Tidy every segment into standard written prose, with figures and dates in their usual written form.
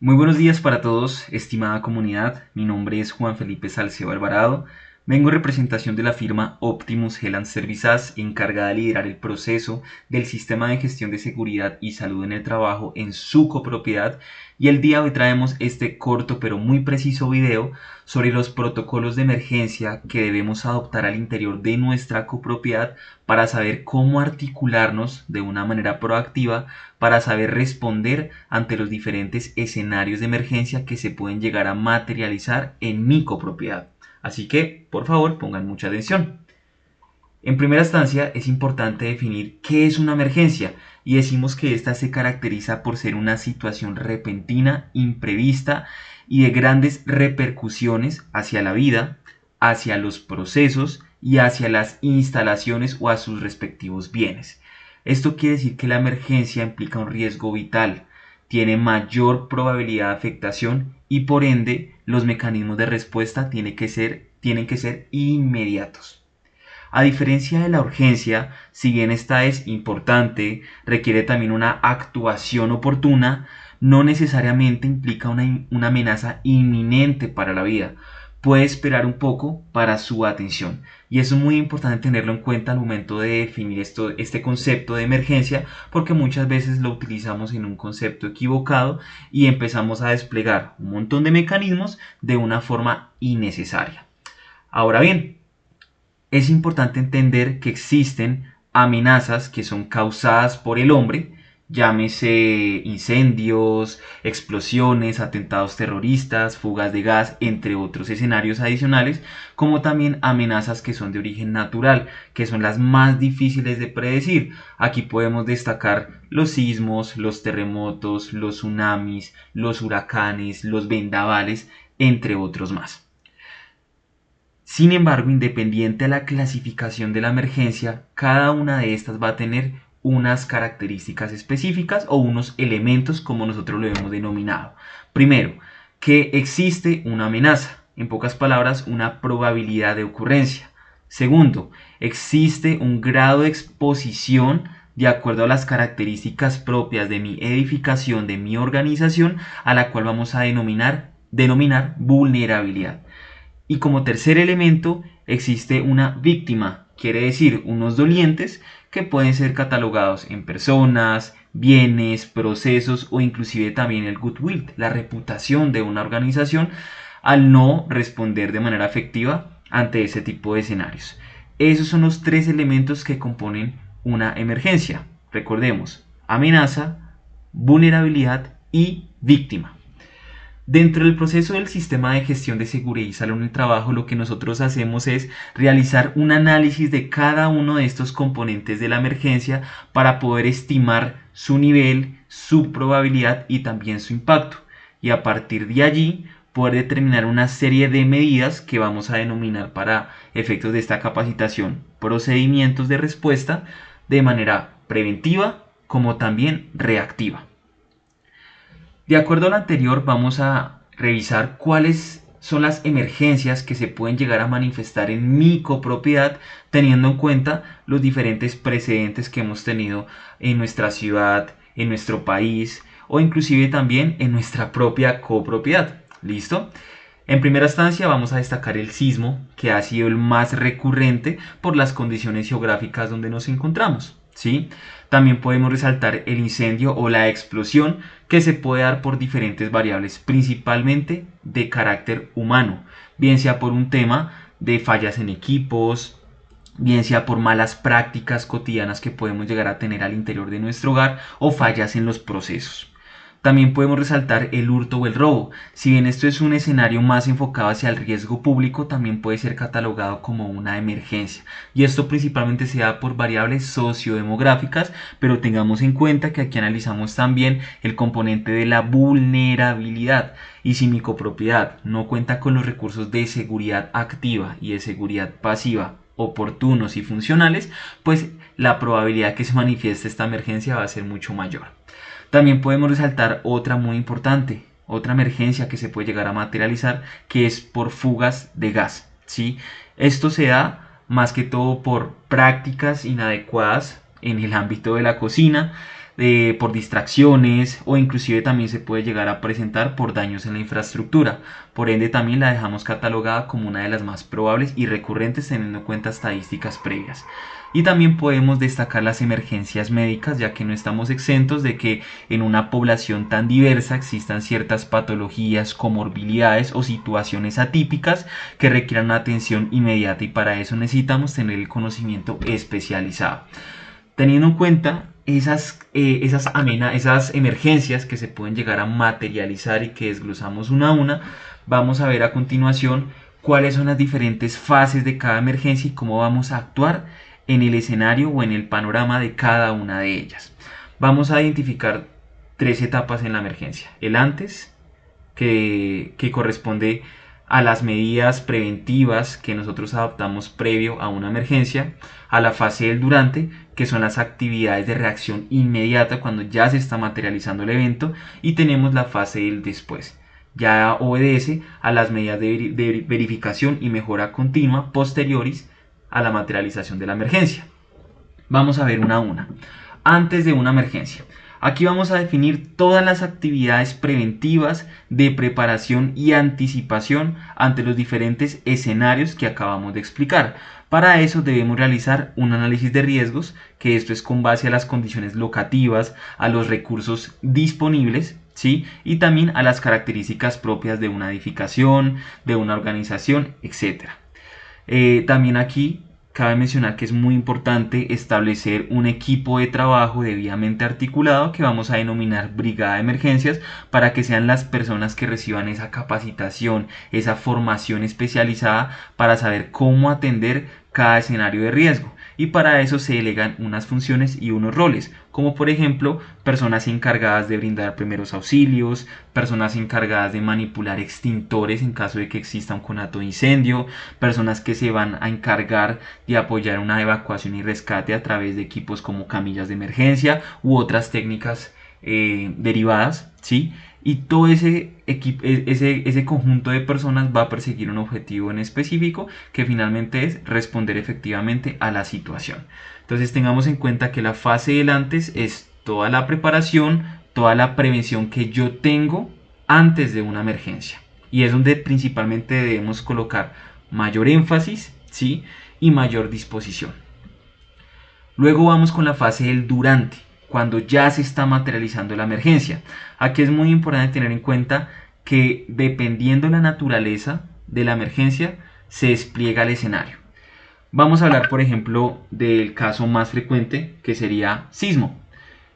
Muy buenos días para todos, estimada comunidad. Mi nombre es Juan Felipe Salceo Alvarado. Vengo en representación de la firma Optimus Health Services, encargada de liderar el proceso del sistema de gestión de seguridad y salud en el trabajo en su copropiedad. Y el día de hoy traemos este corto pero muy preciso video sobre los protocolos de emergencia que debemos adoptar al interior de nuestra copropiedad para saber cómo articularnos de una manera proactiva para saber responder ante los diferentes escenarios de emergencia que se pueden llegar a materializar en mi copropiedad. Así que, por favor, pongan mucha atención. En primera instancia, es importante definir qué es una emergencia y decimos que esta se caracteriza por ser una situación repentina, imprevista y de grandes repercusiones hacia la vida, hacia los procesos y hacia las instalaciones o a sus respectivos bienes. Esto quiere decir que la emergencia implica un riesgo vital, tiene mayor probabilidad de afectación y por ende los mecanismos de respuesta tienen que ser inmediatos. A diferencia de la urgencia, si bien esta es importante, requiere también una actuación oportuna, no necesariamente implica una amenaza inminente para la vida. Puede esperar un poco para su atención. Y eso es muy importante tenerlo en cuenta al momento de definir este concepto de emergencia, porque muchas veces lo utilizamos en un concepto equivocado y empezamos a desplegar un montón de mecanismos de una forma innecesaria. Ahora bien, es importante entender que existen amenazas que son causadas por el hombre, llámese incendios, explosiones, atentados terroristas, fugas de gas, entre otros escenarios adicionales, como también amenazas que son de origen natural, que son las más difíciles de predecir. Aquí podemos destacar los sismos, los terremotos, los tsunamis, los huracanes, los vendavales, entre otros más. Sin embargo, independiente de la clasificación de la emergencia, cada una de estas va a tener unas características específicas o unos elementos como nosotros lo hemos denominado. Primero, que existe una amenaza, en pocas palabras, una probabilidad de ocurrencia. Segundo, existe un grado de exposición de acuerdo a las características propias de mi edificación, de mi organización, a la cual vamos a denominar vulnerabilidad. Y como tercer elemento existe una víctima, quiere decir unos dolientes que pueden ser catalogados en personas, bienes, procesos o inclusive también el goodwill, la reputación de una organización al no responder de manera efectiva ante ese tipo de escenarios. Esos son los tres elementos que componen una emergencia. Recordemos, amenaza, vulnerabilidad y víctima. Dentro del proceso del sistema de gestión de seguridad y salud en el trabajo, lo que nosotros hacemos es realizar un análisis de cada uno de estos componentes de la emergencia para poder estimar su nivel, su probabilidad y también su impacto. Y a partir de allí poder determinar una serie de medidas que vamos a denominar para efectos de esta capacitación procedimientos de respuesta de manera preventiva como también reactiva. De acuerdo a lo anterior, vamos a revisar cuáles son las emergencias que se pueden llegar a manifestar en mi copropiedad, teniendo en cuenta los diferentes precedentes que hemos tenido en nuestra ciudad, en nuestro país o inclusive también en nuestra propia copropiedad. ¿Listo? En primera instancia vamos a destacar el sismo, que ha sido el más recurrente por las condiciones geográficas donde nos encontramos. ¿Sí? También podemos resaltar el incendio o la explosión que se puede dar por diferentes variables, principalmente de carácter humano, bien sea por un tema de fallas en equipos, bien sea por malas prácticas cotidianas que podemos llegar a tener al interior de nuestro hogar o fallas en los procesos. También podemos resaltar el hurto o el robo. Si bien esto es un escenario más enfocado hacia el riesgo público, también puede ser catalogado como una emergencia. Y esto principalmente se da por variables sociodemográficas, pero tengamos en cuenta que aquí analizamos también el componente de la vulnerabilidad. Y si mi copropiedad no cuenta con los recursos de seguridad activa y de seguridad pasiva oportunos y funcionales, pues la probabilidad que se manifieste esta emergencia va a ser mucho mayor. También podemos resaltar otra muy importante, otra emergencia que se puede llegar a materializar, que es por fugas de gas, ¿sí? Esto se da más que todo por prácticas inadecuadas en el ámbito de la cocina, por distracciones o inclusive también se puede llegar a presentar por daños en la infraestructura. Por ende también la dejamos catalogada como una de las más probables y recurrentes teniendo en cuenta estadísticas previas. Y también podemos destacar las emergencias médicas, ya que no estamos exentos de que en una población tan diversa existan ciertas patologías, comorbilidades o situaciones atípicas que requieran una atención inmediata, y para eso necesitamos tener el conocimiento especializado. Teniendo en cuenta esas emergencias que se pueden llegar a materializar y que desglosamos una a una, vamos a ver a continuación cuáles son las diferentes fases de cada emergencia y cómo vamos a actuar en el escenario o en el panorama de cada una de ellas. Vamos a identificar tres etapas en la emergencia. El antes, que corresponde a las medidas preventivas que nosotros adoptamos previo a una emergencia, a la fase del durante, que son las actividades de reacción inmediata cuando ya se está materializando el evento, y tenemos la fase del después. Ya obedece a las medidas de verificación y mejora continua posteriores a la materialización de la emergencia. Vamos a ver una a una. Antes de una emergencia. Aquí vamos a definir todas las actividades preventivas de preparación y anticipación ante los diferentes escenarios que acabamos de explicar. Para eso debemos realizar un análisis de riesgos, que esto es con base a las condiciones locativas, a los recursos disponibles, ¿sí? Y también a las características propias de una edificación, de una organización, etc. También aquí cabe mencionar que es muy importante establecer un equipo de trabajo debidamente articulado que vamos a denominar brigada de emergencias, para que sean las personas que reciban esa capacitación, esa formación especializada para saber cómo atender cada escenario de riesgo. Y para eso se delegan unas funciones y unos roles, como por ejemplo personas encargadas de brindar primeros auxilios, personas encargadas de manipular extintores en caso de que exista un conato de incendio, personas que se van a encargar de apoyar una evacuación y rescate a través de equipos como camillas de emergencia u otras técnicas derivadas, ¿sí? Y todo ese conjunto de personas va a perseguir un objetivo en específico, que finalmente es responder efectivamente a la situación. Entonces tengamos en cuenta que la fase del antes es toda la preparación, toda la prevención que yo tengo antes de una emergencia. Y es donde principalmente debemos colocar mayor énfasis, ¿sí? Y mayor disposición. Luego vamos con la fase del durante, cuando ya se está materializando la emergencia. Aquí es muy importante tener en cuenta que dependiendo de la naturaleza de la emergencia, se despliega el escenario. Vamos a hablar, por ejemplo, del caso más frecuente, que sería sismo.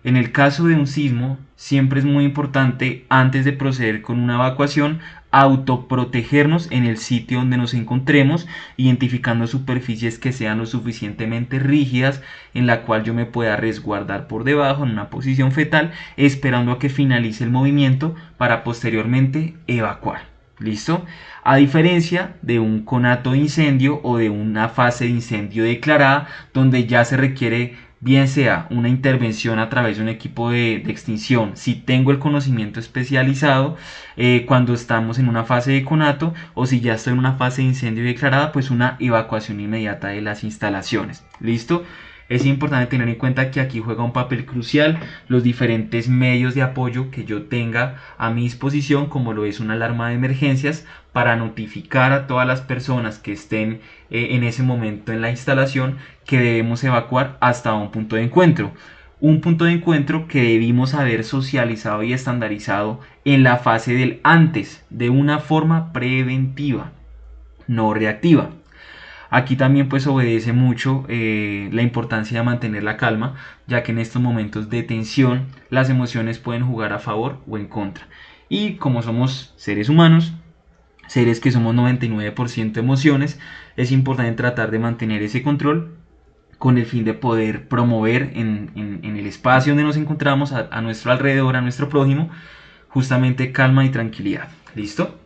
En el caso de un sismo, siempre es muy importante, antes de proceder con una evacuación, autoprotegernos en el sitio donde nos encontremos, identificando superficies que sean lo suficientemente rígidas, en la cual yo me pueda resguardar por debajo en una posición fetal, esperando a que finalice el movimiento para posteriormente evacuar. ¿Listo? A diferencia de un conato de incendio o de una fase de incendio declarada, donde ya se requiere bien sea una intervención a través de un equipo de extinción, si tengo el conocimiento especializado, cuando estamos en una fase de conato, o si ya estoy en una fase de incendio declarada, pues una evacuación inmediata de las instalaciones. ¿Listo? Es importante tener en cuenta que aquí juega un papel crucial los diferentes medios de apoyo que yo tenga a mi disposición, como lo es una alarma de emergencias, para notificar a todas las personas que estén en ese momento en la instalación que debemos evacuar hasta un punto de encuentro. Un punto de encuentro que debimos haber socializado y estandarizado en la fase del antes, de una forma preventiva, no reactiva. Aquí también pues obedece mucho la importancia de mantener la calma, ya que en estos momentos de tensión las emociones pueden jugar a favor o en contra. Y como somos seres humanos, seres que somos 99% emociones, es importante tratar de mantener ese control con el fin de poder promover en el espacio donde nos encontramos, a nuestro alrededor, a nuestro prójimo, justamente calma y tranquilidad. ¿Listo?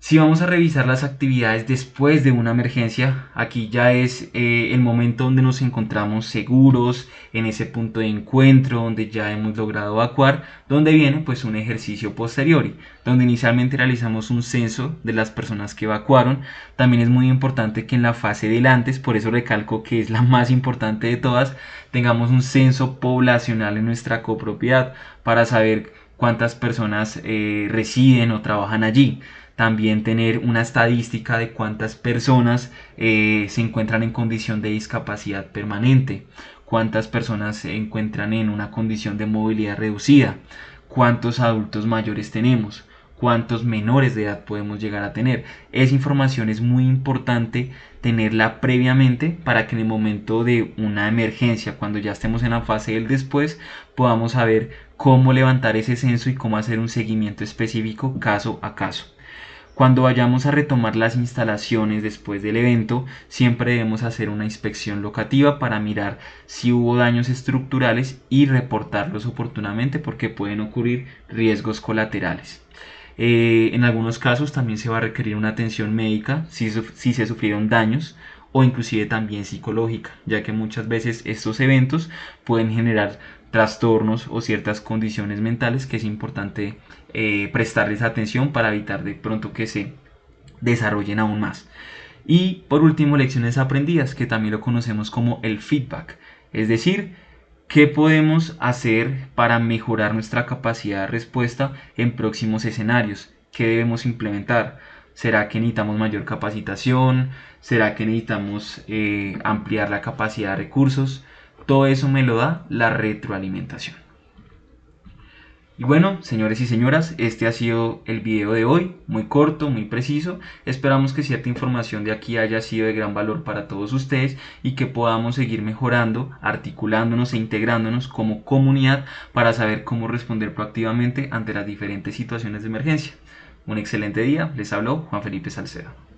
Si vamos a revisar las actividades después de una emergencia, aquí ya es el momento donde nos encontramos seguros, en ese punto de encuentro donde ya hemos logrado evacuar, donde viene pues un ejercicio posteriori, donde inicialmente realizamos un censo de las personas que evacuaron. También es muy importante que en la fase del antes, por eso recalco que es la más importante de todas, tengamos un censo poblacional en nuestra copropiedad para saber cuántas personas residen o trabajan allí. También tener una estadística de cuántas personas se encuentran en condición de discapacidad permanente, cuántas personas se encuentran en una condición de movilidad reducida, cuántos adultos mayores tenemos, cuántos menores de edad podemos llegar a tener. Esa información es muy importante tenerla previamente para que en el momento de una emergencia, cuando ya estemos en la fase del después, podamos saber cómo levantar ese censo y cómo hacer un seguimiento específico caso a caso. Cuando vayamos a retomar las instalaciones después del evento, siempre debemos hacer una inspección locativa para mirar si hubo daños estructurales y reportarlos oportunamente porque pueden ocurrir riesgos colaterales. En algunos casos también se va a requerir una atención médica si se sufrieron daños o inclusive también psicológica, ya que muchas veces estos eventos pueden generar trastornos o ciertas condiciones mentales que es importante prestarles atención para evitar de pronto que se desarrollen aún más. Y por último, lecciones aprendidas, que también lo conocemos como el feedback, es decir, qué podemos hacer para mejorar nuestra capacidad de respuesta en próximos escenarios, qué debemos implementar. ¿Será que necesitamos mayor capacitación? ¿Será que necesitamos ampliar la capacidad de recursos? Todo eso me lo da la retroalimentación. Y bueno, señores y señoras, este ha sido el video de hoy, muy corto, muy preciso. Esperamos que cierta información de aquí haya sido de gran valor para todos ustedes y que podamos seguir mejorando, articulándonos e integrándonos como comunidad para saber cómo responder proactivamente ante las diferentes situaciones de emergencia. Un excelente día, les habló Juan Felipe Salcedo.